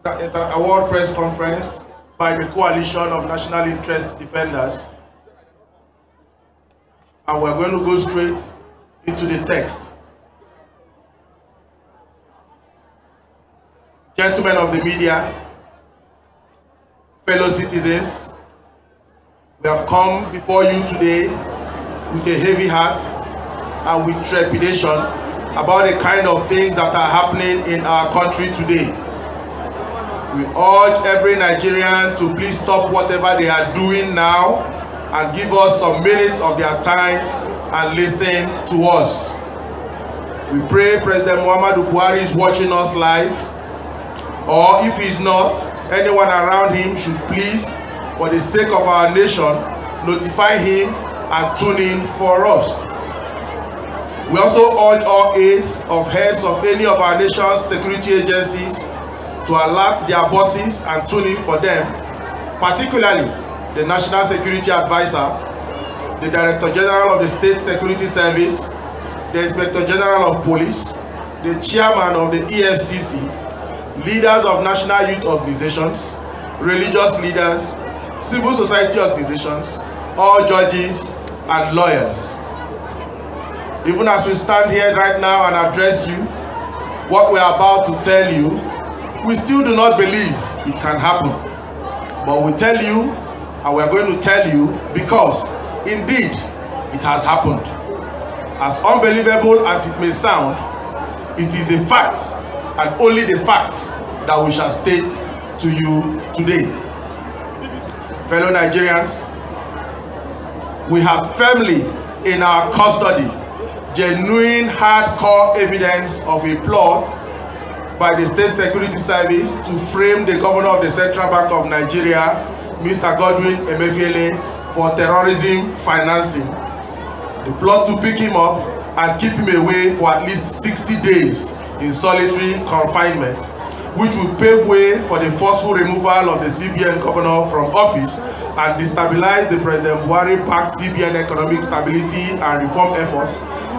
award press conference by the Coalition of National Interest Defenders, and we're going to go straight into the text. Gentlemen of the media, fellow citizens, we have come before you today with a heavy heart and with trepidation about the kind of things that are happening in our country today. We urge every Nigerian to please stop whatever they are doing now and give us some minutes of their time and listen to us. We pray President Muhammadu Buhari is watching us live, or if he's not, anyone around him should please, for the sake of our nation, notify him and tune in for us. We also urge all heads of any of our nation's security agencies to alert their bosses and tune in for them, particularly the National Security Advisor, the Director General of the State Security Service, the Inspector General of Police, the Chairman of the EFCC, leaders of national youth organizations, religious leaders, civil society organizations, all judges and lawyers. Even as we stand here right now and address you, what we are about to tell you, we still do not believe it can happen. But we tell you, and we are going to tell you, because indeed it has happened. As unbelievable as it may sound, it is the facts and only the facts that we shall state to you today. Fellow Nigerians, we have firmly in our custody genuine hardcore evidence of a plot by the State Security Service to frame the Governor of the Central Bank of Nigeria, Mr. Godwin Emefiele, for terrorism financing. The plot to pick him up and keep him away for at least 60 days in solitary confinement, which will pave way for the forceful removal of the CBN Governor from office and destabilize the President Buhari-backed CBN economic stability and reform efforts,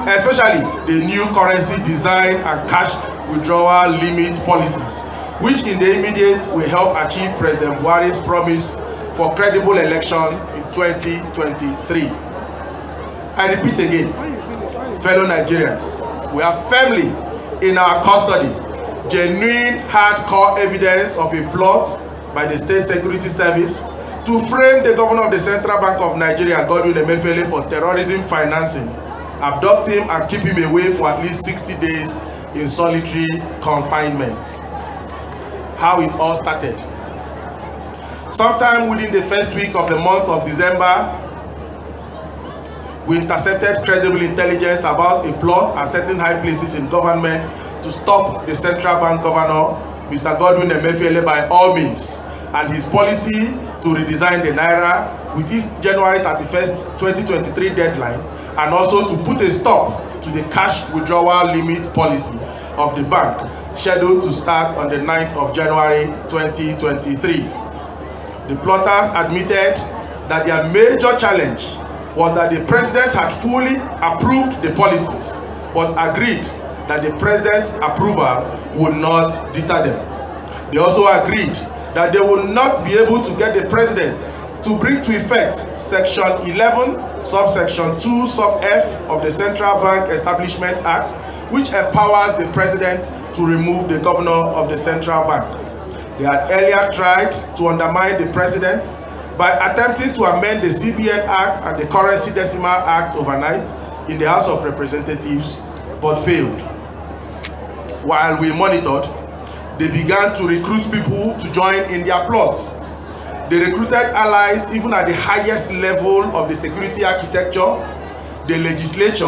especially the new currency design and cash withdrawal limit policies, which in the immediate will help achieve President Buhari's promise for credible election in 2023. I repeat again, fellow Nigerians, we are firmly in our custody genuine hardcore evidence of a plot by the State Security Service to frame the Governor of the Central Bank of Nigeria, Godwin Emefiele, for terrorism financing, abduct him and keep him away for at least 60 days in solitary confinement. How it all started. Sometime within the first week of the month of December, we intercepted credible intelligence about a plot at certain high places in government to stop the Central Bank Governor, Mr. Godwin Emefiele, by all means, and his policy to redesign the Naira with its January 31st, 2023 deadline, and also to put a stop to the cash withdrawal limit policy of the bank, scheduled to start on the 9th of January 2023. The plotters admitted that their major challenge was that the president had fully approved the policies, but agreed that the president's approval would not deter them. They also agreed that they would not be able to get the president to bring to effect Section 11, subsection 2, sub F of the Central Bank Establishment Act, which empowers the president to remove the governor of the central bank. They had earlier tried to undermine the president by attempting to amend the CBN Act and the Currency Decimal Act overnight in the House of Representatives, but failed. While we monitored, they began to recruit people to join in their plot. They recruited allies even at the highest level of the security architecture, the legislature,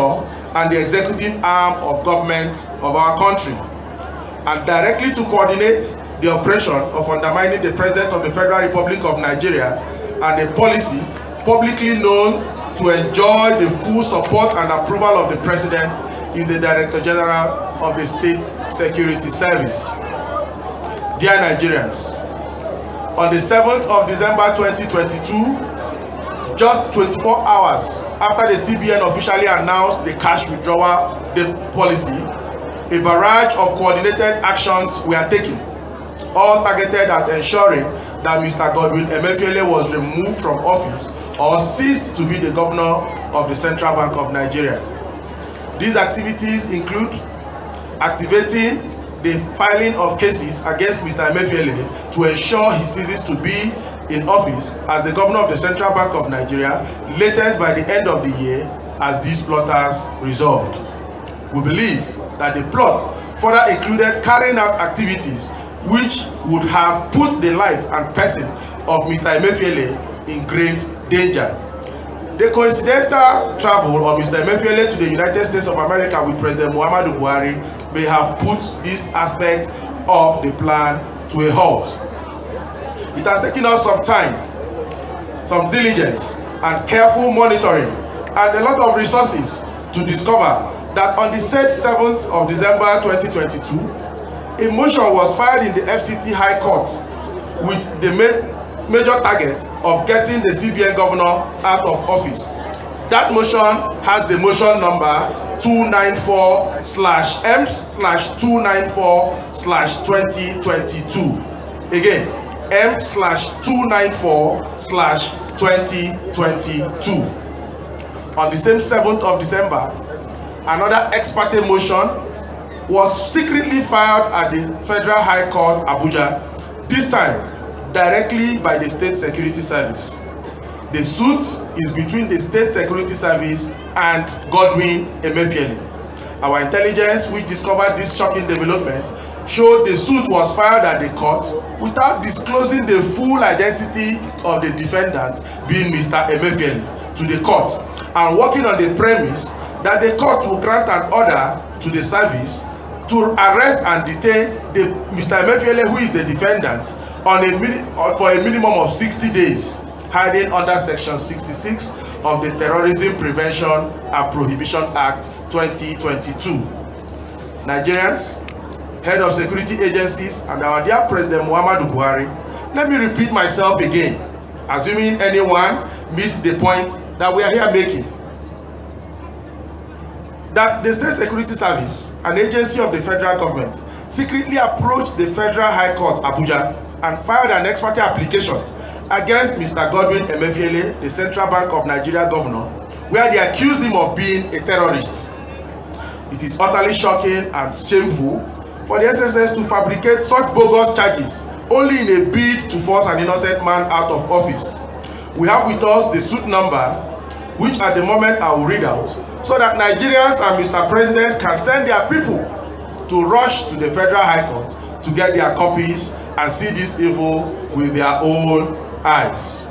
and the executive arm of government of our country, and directly to coordinate the operation of undermining the President of the Federal Republic of Nigeria and a policy publicly known to enjoy the full support and approval of the President is the Director General of the State Security Service. Dear Nigerians, on the 7th of December 2022, just 24 hours after the CBN officially announced the cash withdrawal policy, a barrage of coordinated actions were taken. all targeted at ensuring that Mr. Godwin Emefiele was removed from office or ceased to be the governor of the Central Bank of Nigeria. These activities include activating the filing of cases against Mr. Emefiele to ensure he ceases to be in office as the governor of the Central Bank of Nigeria, latest by the end of the year, as these plotters resolved. We believe that the plot further included carrying out activities which would have put the life and person of Mr. Emefiele in grave danger. The coincidental travel of Mr. Emefiele to the United States of America with President Muhammadu Buhari may have put this aspect of the plan to a halt. It has taken us some time, some diligence, and careful monitoring, and a lot of resources to discover that on the said 7th of December 2022, a motion was filed in the FCT High Court with the major target of getting the CBN Governor out of office. That motion has the motion number 294/M/294/2022. Again, M/294/2022. On the same 7th of December, another ex parte motion was secretly filed at the Federal High Court, Abuja, this time directly by the State Security Service. The suit is between the State Security Service and Godwin Emefiele. Our intelligence, which discovered this shocking development, showed the suit was filed at the court without disclosing the full identity of the defendant, being Mr. Emefiele, to the court, and working on the premise that the court will grant an order to the service to arrest and detain Mr. Emefiele, who is the defendant, for a minimum of 60 days, hiding under Section 66 of the Terrorism Prevention and Prohibition Act 2022. Nigerians, head of security agencies, and our dear President Muhammadu Buhari, let me repeat myself again, assuming anyone missed the point that we are here making, that the State Security Service, an agency of the federal government, secretly approached the Federal High Court, Abuja, and filed an ex parte application against Mr. Godwin Emefiele, the Central Bank of Nigeria Governor, where they accused him of being a terrorist. It is utterly shocking and shameful for the SSS to fabricate such bogus charges only in a bid to force an innocent man out of office. We have with us the suit number, which at the moment I will read out, so that Nigerians and Mr. President can send their people to rush to the Federal High Court to get their copies and see this evil with their own eyes.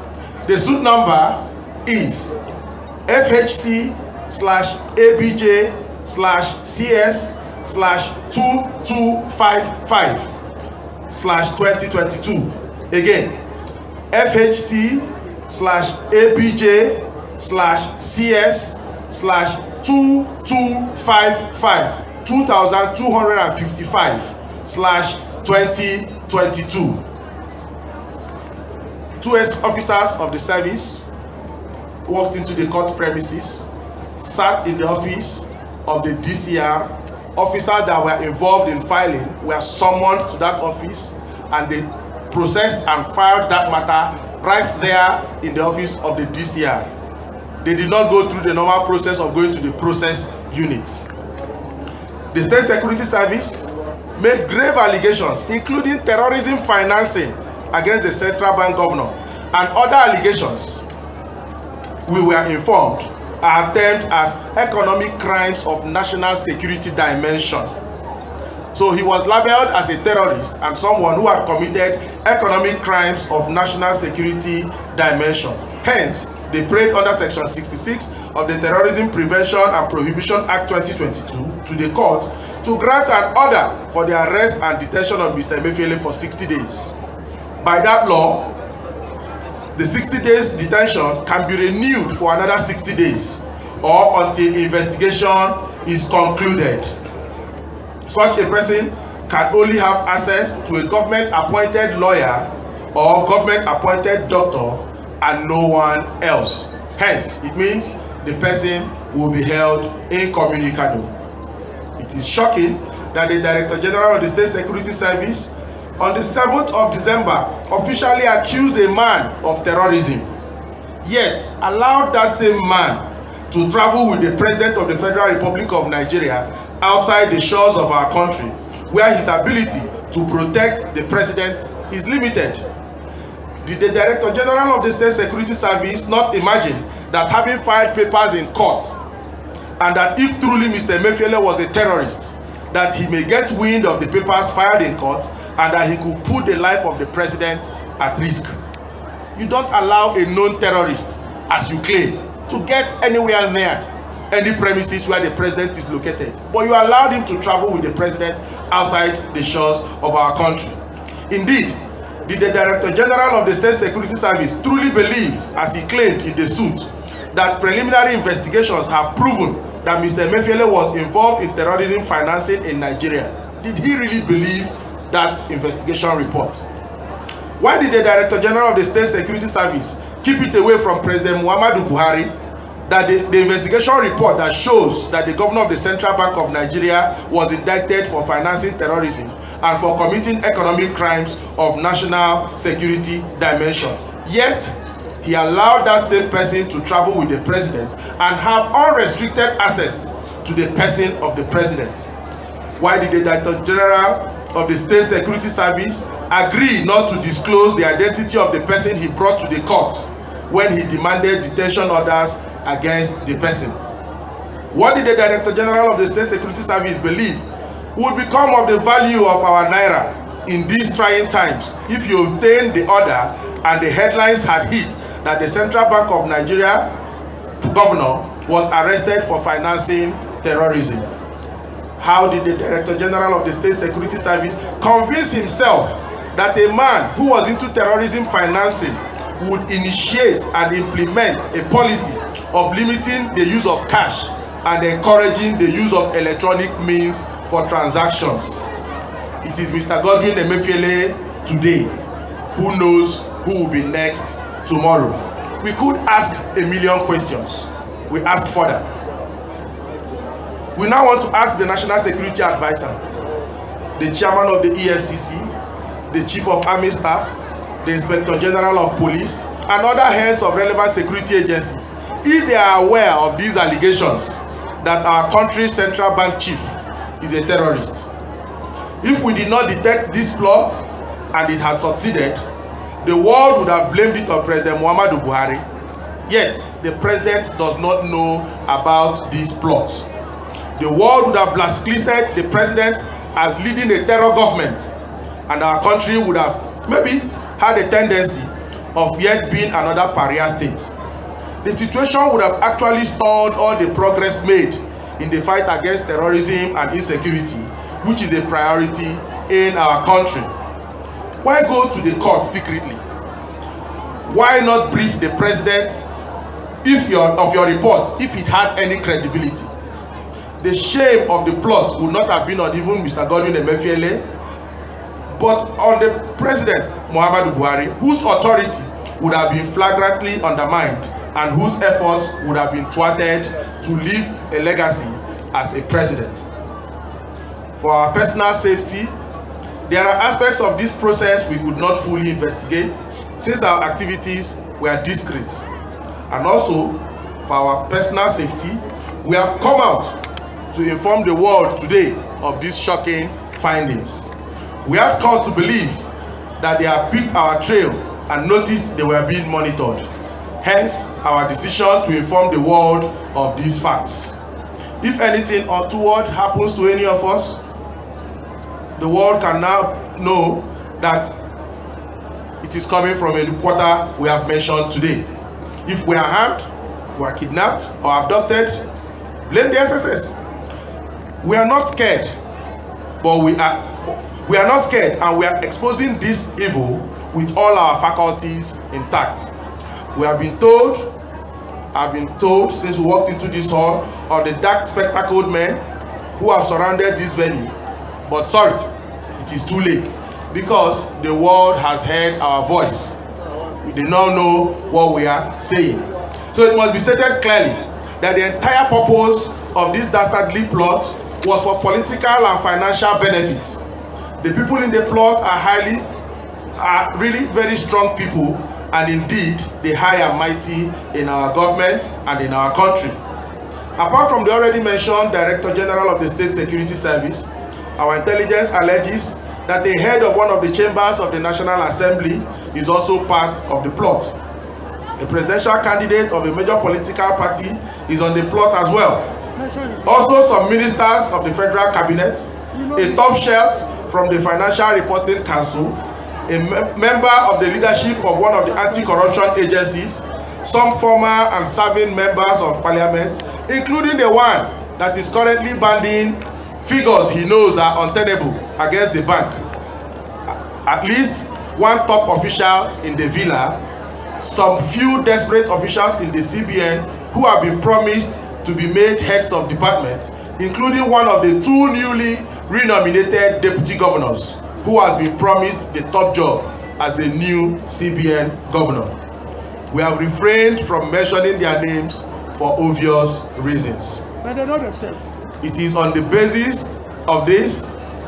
The suit number is FHC/ABJ/CS/2255/2022. Again, FHC/ABJ/CS/2255/2255/2022. Two officers of the service walked into the court premises, sat in the office of the DCR. Officers that were involved in filing were summoned to that office, and they processed and filed that matter right there in the office of the DCR. They did not go through the normal process of going to the process unit. The State Security Service made grave allegations, including terrorism financing, against the Central Bank Governor, and other allegations, we were informed, are termed as economic crimes of national security dimension. So he was labeled as a terrorist and someone who had committed economic crimes of national security dimension. Hence, they prayed under Section 66 of the Terrorism Prevention and Prohibition Act 2022 to the court to grant an order for the arrest and detention of Mr. Emefiele for 60 days. By that law, the 60 days detention can be renewed for another 60 days or until investigation is concluded. Such a person can only have access to a government-appointed lawyer or government-appointed doctor and no one else. Hence, it means the person will be held incommunicado. It is shocking that the Director General of the State Security Service on the 7th of December, officially accused a man of terrorism, yet allowed that same man to travel with the President of the Federal Republic of Nigeria outside the shores of our country, where his ability to protect the President is limited. Did the Director General of the State Security Service not imagine that having filed papers in court, and that if truly Mr. Emefiele was a terrorist, that he may get wind of the papers filed in court and that he could put the life of the President at risk? You don't allow a known terrorist, as you claim, to get anywhere near any premises where the President is located, but you allowed him to travel with the President outside the shores of our country. Indeed, did the Director General of the State Security Service truly believe, as he claimed in the suit, that preliminary investigations have proven that Mr. Emefiele was involved in terrorism financing in Nigeria? Did he really believe that investigation report? Why did the Director General of the State Security Service keep it away from President Muhammadu Buhari that the investigation report that shows that the Governor of the Central Bank of Nigeria was indicted for financing terrorism and for committing economic crimes of national security dimension? Yet, he allowed that same person to travel with the President and have unrestricted access to the person of the President. Why did the Director General of the State Security Service agree not to disclose the identity of the person he brought to the court when he demanded detention orders against the person? What did the Director General of the State Security Service believe would become of the value of our naira in these trying times if you obtained the order and the headlines had hit that the Central Bank of Nigeria governor was arrested for financing terrorism? How did the Director General of the State Security Service convince himself that a man who was into terrorism financing would initiate and implement a policy of limiting the use of cash and encouraging the use of electronic means for transactions? It is Mr. Godwin Emefiele today who knows who will be next tomorrow. We could ask a million questions. We ask further. We now want to ask the National Security Advisor, the Chairman of the EFCC, the Chief of Army Staff, the Inspector General of Police, and other heads of relevant security agencies if they are aware of these allegations that our country's central bank chief is a terrorist. If we did not detect this plot and it had succeeded, the world would have blamed it on President Muhammadu Buhari. Yet, the President does not know about this plot. The world would have blacklisted the President as leading a terror government, and our country would have maybe had a tendency of yet being another pariah state. The situation would have actually stalled all the progress made in the fight against terrorism and insecurity, which is a priority in our country. Why go to the court secretly? Why not brief the President of your report if it had any credibility? The shame of the plot would not have been on even Mr. Godwin Emefiele, but on the President Muhammadu Buhari, whose authority would have been flagrantly undermined and whose efforts would have been thwarted to leave a legacy as a president. For our personal safety, there are aspects of this process we could not fully investigate since our activities were discreet. And also, for our personal safety, we have come out to inform the world today of these shocking findings. We have cause to believe that they have picked our trail and noticed they were being monitored. Hence, our decision to inform the world of these facts. If anything untoward happens to any of us, the world can now know that it is coming from a quarter we have mentioned today. If we are harmed, if we are kidnapped or abducted, blame the DSS. We are not scared, but we are not scared, and we are exposing this evil with all our faculties intact. We have been told, I've been told since we walked into this hall, of the dark spectacled men who have surrounded this venue. But sorry, it is too late, because the world has heard our voice. We do not know what we are saying. So it must be stated clearly that the entire purpose of this dastardly plot was for political and financial benefits. The people in the plot are really very strong people, and indeed the high and mighty in our government and in our country. Apart from the already mentioned Director General of the State Security Service, our intelligence alleges that the head of one of the chambers of the National Assembly is also part of the plot. A presidential candidate of a major political party is on the plot as well. Also, some ministers of the Federal Cabinet, a top shelf from the Financial Reporting Council, a member of the leadership of one of the anti-corruption agencies, some former and serving members of parliament, including the one that is currently banding figures he knows are untenable against the bank. At least one top official in the villa, some few desperate officials in the CBN who have been promised to be made heads of departments, including one of the two newly renominated deputy governors who has been promised the top job as the new CBN governor. We have refrained from mentioning their names for obvious reasons. But they know themselves. It is on the basis of this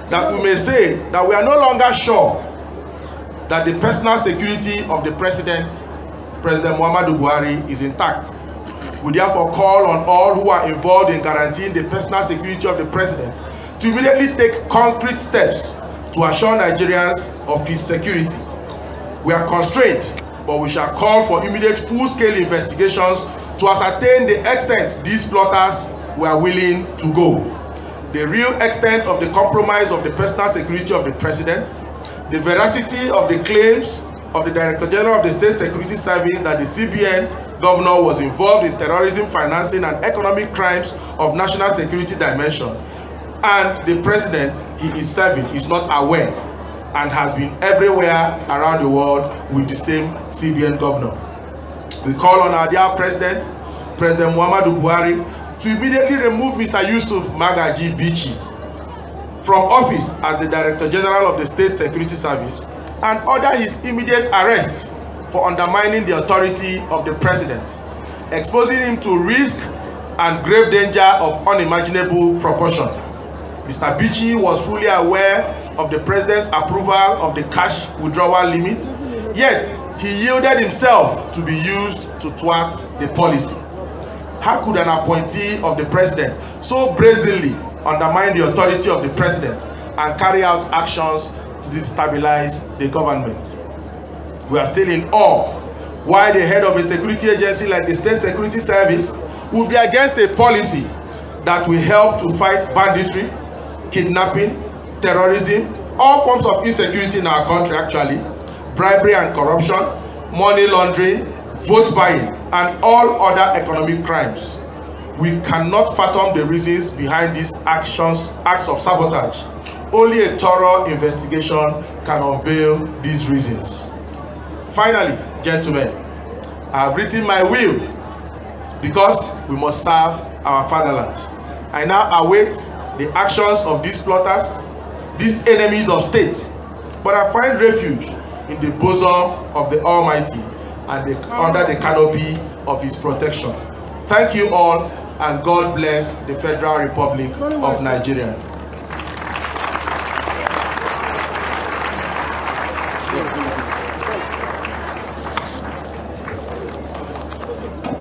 that we may say that we are no longer sure that the personal security of the President Muhammadu Buhari, is intact. We therefore call on all who are involved in guaranteeing the personal security of the President to immediately take concrete steps to assure Nigerians of his security. We are constrained, but we shall call for immediate full-scale investigations to ascertain the extent these plotters were willing to go, the real extent of the compromise of the personal security of the President, the veracity of the claims of the Director General of the State Security Service that the CBN Governor was involved in terrorism financing and economic crimes of national security dimension, and the President he is serving is not aware and has been everywhere around the world with the same CBN Governor. We call on our dear President Muhammadu Buhari, to immediately remove Mr. Yusuf Magaji Bichi from office as the Director General of the State Security Service and order his immediate arrest for undermining the authority of the President, exposing him to risk and grave danger of unimaginable proportion. Mr. Bichi was fully aware of the President's approval of the cash withdrawal limit, yet he yielded himself to be used to thwart the policy. How could an appointee of the President so brazenly undermine the authority of the President and carry out actions to destabilize the government? We are still in awe why the head of a security agency like the State Security Service would be against a policy that will help to fight banditry, kidnapping, terrorism, all forms of insecurity in our country actually, bribery and corruption, money laundering, vote buying, and all other economic crimes. We cannot fathom the reasons behind these acts of sabotage. Only a thorough investigation can unveil these reasons. Finally, gentlemen, I have written my will because we must serve our fatherland. I now await the actions of these plotters, these enemies of state, but I find refuge in the bosom of the Almighty and under the canopy of his protection. Thank you all, and God bless the Federal Republic of Nigeria.